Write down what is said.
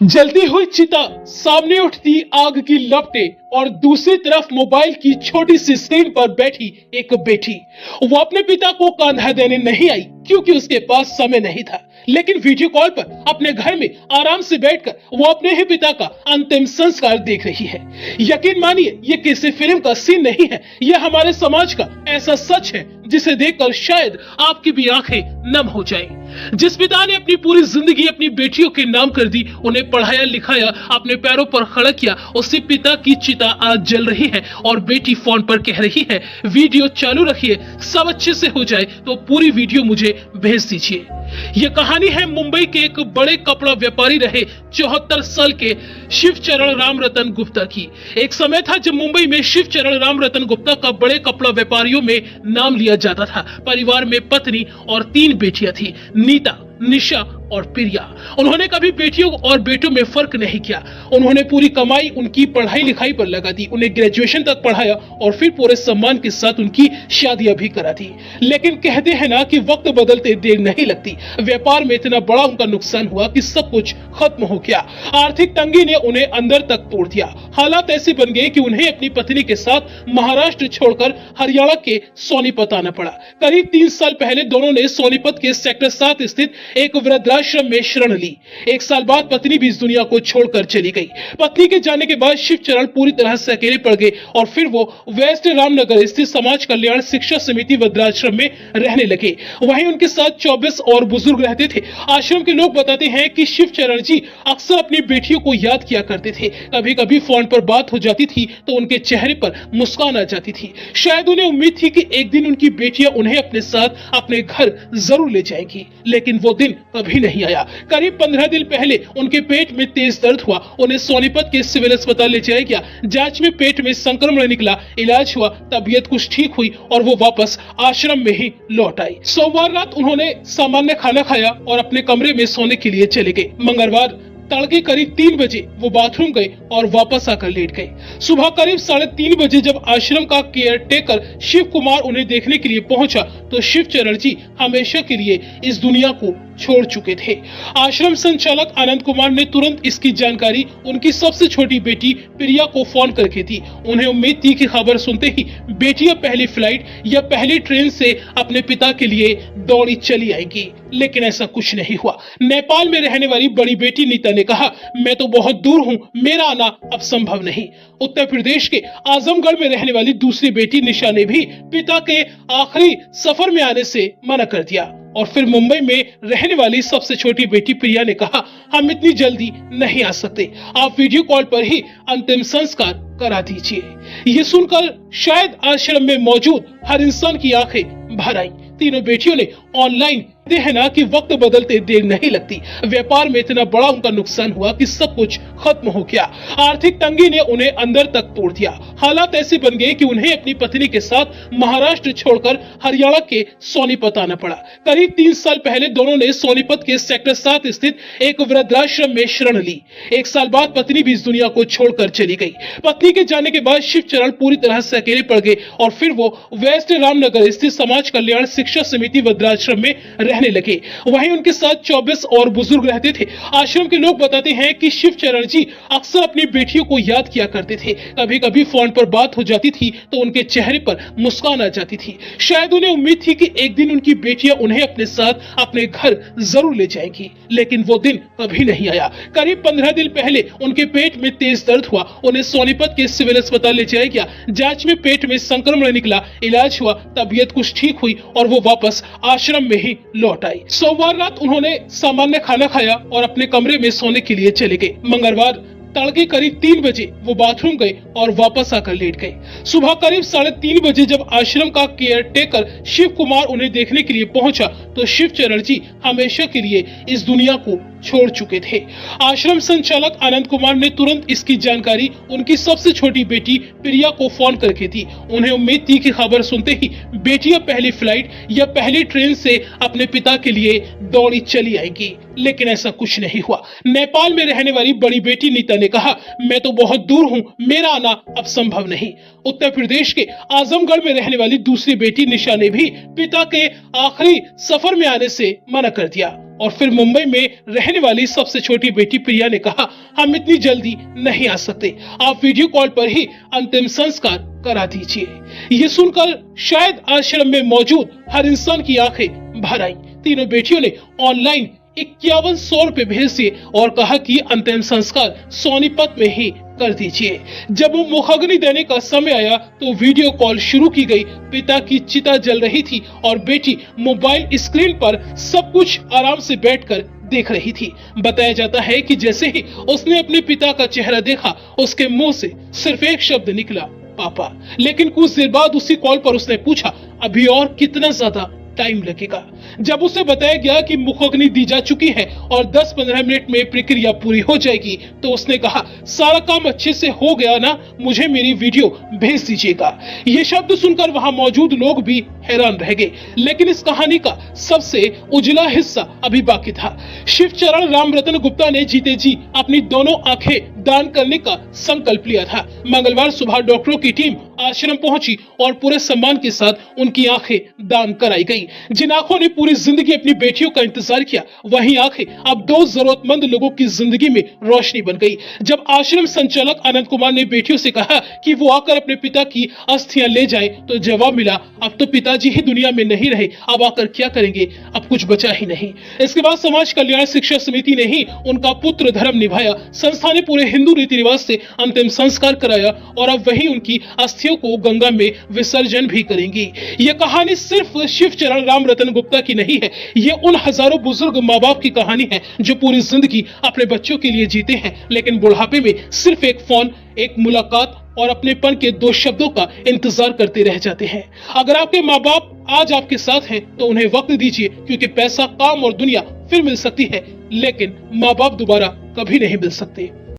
जलती हुई चिता, सामने उठती आग की लपटें और दूसरी तरफ मोबाइल की छोटी सी स्क्रीन पर बैठी एक बेटी। वो अपने पिता को कंधा देने नहीं आई क्योंकि उसके पास समय नहीं था, लेकिन वीडियो कॉल पर अपने घर में आराम से बैठकर वो अपने ही पिता का अंतिम संस्कार देख रही है। यकीन मानिए, ये किसी फिल्म का सीन नहीं है, यह हमारे समाज का ऐसा सच है जिसे देखकर शायद आपकी भी आंखें नम हो जाएं। जिस पिता ने अपनी पूरी जिंदगी अपनी बेटियों के नाम कर दी, उन्हें पढ़ाया लिखाया, अपने पैरों पर खड़ा किया, उसी पिता की चिता आज जल रही है और बेटी फोन पर कह रही है वीडियो चालू रखिए, सब अच्छे से हो जाए तो पूरी वीडियो मुझे भेज दीजिए। ये कहानी है मुंबई के एक बड़े कपड़ा व्यापारी रहे 74 साल के शिवचरण राम रतन गुप्ता की। एक समय था जब मुंबई में शिवचरण राम रतन गुप्ता का बड़े कपड़ा व्यापारियों में नाम लिया जाता था। परिवार में पत्नी और 3 बेटियां थी, नीता, निशा और प्रिया। उन्होंने कभी बेटियों और बेटों में फर्क नहीं किया। उन्होंने पूरी कमाई उनकी पढ़ाई लिखाई पर लगा दी, उन्हें ग्रेजुएशन तक पढ़ाया और फिर पूरे सम्मान के साथ उनकी शादियां भी करा दी। लेकिन कहते हैं ना कि वक्त बदलते देर नहीं लगती। व्यापार में इतना बड़ा उनका नुकसान हुआ कि सब कुछ खत्म हो गया। आर्थिक तंगी ने उन्हें अंदर तक तोड़ दिया। हालात ऐसे बन गए कि उन्हें अपनी पत्नी के साथ महाराष्ट्र छोड़कर हरियाणा के सोनीपत आना पड़ा। करीब 3 साल पहले दोनों ने सोनीपत के सेक्टर 7 स्थित एक वृद्धाश्रम में शरण ली। 1 साल बाद पत्नी भी इस दुनिया को छोड़कर चली गई। पत्नी के जाने के बाद शिवचरण पूरी तरह से अकेले पड़ गए और फिर वो वेस्ट रामनगर स्थित समाज कल्याण शिक्षा समिति वृद्धाश्रम में रहने लगे। वहीं उनके साथ 24 और बुजुर्ग रहते थे। आश्रम के लोग बताते हैं कि शिवचरण जी अक्सर अपनी बेटियों को याद किया करते थे। कभी कभी फोन पर बात हो जाती थी तो उनके चेहरे पर मुस्कान आ जाती थी। शायद उन्हें उम्मीद थी कि एक दिन उनकी बेटियां उन्हें अपने साथ अपने घर जरूर ले जाएंगी, लेकिन वो दिन कभी नहीं आया। करीब 15 दिन पहले उनके पेट में तेज दर्द हुआ। उन्हें सोनीपत के सिविल अस्पताल ले जाया गया। जांच में पेट में संक्रमण निकला, इलाज हुआ, तबीयत कुछ ठीक हुई और वो वापस आश्रम में ही लौट आई। सोमवार रात उन्होंने सामान्य खाना खाया और अपने कमरे में सोने के लिए चले गए। मंगलवार तड़के करीब 3 बजे वो बाथरूम गए और वापस आकर लेट गए। सुबह करीब 3:30 बजे जब आश्रम का केयर टेकर शिव कुमार उन्हें देखने के लिए पहुंचा तो शिवचरण जी हमेशा के लिए इस दुनिया को छोड़ चुके थे। आश्रम संचालक आनंद कुमार ने तुरंत इसकी जानकारी उनकी सबसे छोटी बेटी प्रिया को फोन करके दी। उन्हें उम्मीद थी कि खबर सुनते ही बेटियां पहली फ्लाइट या पहली ट्रेन से अपने पिता के लिए दौड़ी चली आएंगी, लेकिन ऐसा कुछ नहीं हुआ। नेपाल में रहने वाली बड़ी बेटी नीता ने कहा, मैं तो बहुत दूर हूँ, मेरा आना अब संभव नहीं। उत्तर प्रदेश के आजमगढ़ में रहने वाली दूसरी बेटी निशा ने भी पिता के आखिरी सफर में आने से मना कर दिया। और फिर मुंबई में रहने वाली सबसे छोटी बेटी प्रिया ने कहा, हम इतनी जल्दी नहीं आ सकते, आप वीडियो कॉल पर ही अंतिम संस्कार करा दीजिए। ये सुनकर शायद आश्रम में मौजूद हर इंसान की आंखें भर आई। तीनों बेटियों ने ऑनलाइन है ना कि वक्त बदलते देर नहीं लगती। व्यापार में इतना बड़ा उनका नुकसान हुआ कि सब कुछ खत्म हो गया। आर्थिक तंगी ने उन्हें अंदर तक तोड़ दिया। हालात ऐसे बन गए कि उन्हें अपनी पत्नी के साथ महाराष्ट्र छोड़कर हरियाणा के सोनीपत आना पड़ा। करीब 3 साल पहले दोनों ने सोनीपत के सेक्टर 7 स्थित एक वृद्धाश्रम में शरण ली। 1 साल बाद पत्नी भी इस दुनिया को छोड़कर चली गई। पत्नी के जाने के बाद शिवचरण पूरी तरह से अकेले पड़ गए और फिर वो वेस्ट रामनगर स्थित समाज कल्याण शिक्षा समिति वृद्धाश्रम में रहने लगे। वहीं उनके साथ 24 और बुजुर्ग रहते थे। आश्रम के लोग बताते हैं कि शिवचरण जी अक्सर अपनी बेटियों को याद किया करते थे। कभी कभी फोन पर बात हो जाती थी तो उनके चेहरे पर मुस्कान आ जाती थी। शायद उन्हें उम्मीद थी कि एक दिन उनकी बेटियां उन्हें अपने साथ अपने घर जरूर ले जाएंगी, लेकिन वो दिन कभी नहीं आया। करीब 15 दिन पहले उनके पेट में तेज दर्द हुआ। उन्हें सोनीपत के सिविल अस्पताल ले जाया गया। जांच में पेट में संक्रमण निकला, इलाज हुआ, तबीयत कुछ ठीक हुई और वो वापस आश्रम में ही लौट आई। सोमवार रात उन्होंने सामान्य खाना खाया और अपने कमरे में सोने के लिए चले गए। मंगलवार तड़के करीब 3 बजे वो बाथरूम गए और वापस आकर लेट गए। सुबह करीब 3:30 बजे जब आश्रम का केयर टेकर शिव कुमार उन्हें देखने के लिए पहुंचा तो शिवचरण जी हमेशा के लिए इस दुनिया को छोड़ चुके थे। आश्रम संचालक आनंद कुमार ने तुरंत इसकी जानकारी उनकी सबसे छोटी बेटी प्रिया को फोन करके दी। उन्हें उम्मीद थी कि खबर सुनते ही बेटियां पहली फ्लाइट या पहली ट्रेन से अपने पिता के लिए दौड़ी चली आएंगी, लेकिन ऐसा कुछ नहीं हुआ। नेपाल में रहने वाली बड़ी बेटी नीता ने कहा, मैं तो बहुत दूर हूँ, मेरा आना अब संभव नहीं। उत्तर प्रदेश के आजमगढ़ में रहने वाली दूसरी बेटी निशा ने भी पिता के आखिरी सफर में आने से मना कर दिया। और फिर मुंबई में रहने वाली सबसे छोटी बेटी प्रिया ने कहा, हम इतनी जल्दी नहीं आ सकते, आप वीडियो कॉल पर ही अंतिम संस्कार करा दीजिए। ये सुनकर शायद आश्रम में मौजूद हर इंसान की आंखें भर आई। तीनों बेटियों ने ऑनलाइन 5100 रुपए भेज दिए और कहा कि अंतिम संस्कार सोनीपत में ही कर दीजिए। जब वो मुखाग्नि देने का समय आया तो वीडियो कॉल शुरू की गई। पिता की चिता जल रही थी और बेटी मोबाइल स्क्रीन पर सब कुछ आराम से बैठकर देख रही थी। बताया जाता है कि जैसे ही उसने अपने पिता का चेहरा देखा, उसके मुंह से सिर्फ एक शब्द निकला, पापा। लेकिन कुछ देर बाद उसी कॉल पर उसने पूछा, अभी और कितना ज्यादा टाइम लगेगा? जब उसे बताया गया कि मुखाग्नि दी जा चुकी है और 10-15 मिनट में प्रक्रिया पूरी हो जाएगी, तो उसने कहा, सारा काम अच्छे से हो गया ना, मुझे मेरी वीडियो भेज दीजिएगा। ये शब्द सुनकर वहां मौजूद लोग भी हैरान रह गए। लेकिन इस कहानी का सबसे उजला हिस्सा अभी बाकी था। शिवचरण रामरतन गुप्ता ने जीते जी अपनी दोनों आंखें दान करने का संकल्प लिया था। मंगलवार सुबह डॉक्टरों की टीम आश्रम पहुंची और पूरे सम्मान के साथ उनकी आंखें दान कराई गई। जिन आंखों ने पूरी जिंदगी अपनी बेटियों का इंतजार किया, वही आंखें अब 2 जरूरतमंद लोगों की जिंदगी में रोशनी बन गई। जब आश्रम संचालक आनंद कुमार ने बेटियों से कहा कि वो आकर अपने पिता की अस्थियां ले जाएं, तो जवाब मिला, अब तो पिताजी ही दुनिया में नहीं रहे, अब आकर क्या करेंगे, अब कुछ बचा ही नहीं। इसके बाद समाज कल्याण शिक्षा समिति ने ही उनका पुत्र धर्म निभाया। संस्था ने पूरे हिंदू रीति रिवाज से अंतिम संस्कार कराया और अब वही उनकी अस्थियों को गंगा में विसर्जन भी करेंगी। यह कहानी सिर्फ शिवचरण रामरतन गुप्ता की नहीं है, ये उन हजारों बुजुर्ग माँ बाप की कहानी है जो पूरी जिंदगी अपने बच्चों के लिए जीते हैं, लेकिन बुढ़ापे में सिर्फ एक फोन, एक मुलाकात और अपनेपन के 2 शब्दों का इंतजार करते रह जाते हैं। अगर आपके माँ बाप आज आपके साथ हैं, तो उन्हें वक्त दीजिए, क्योंकि पैसा, काम और दुनिया फिर मिल सकती है, लेकिन माँ बाप दोबारा कभी नहीं मिल सकते।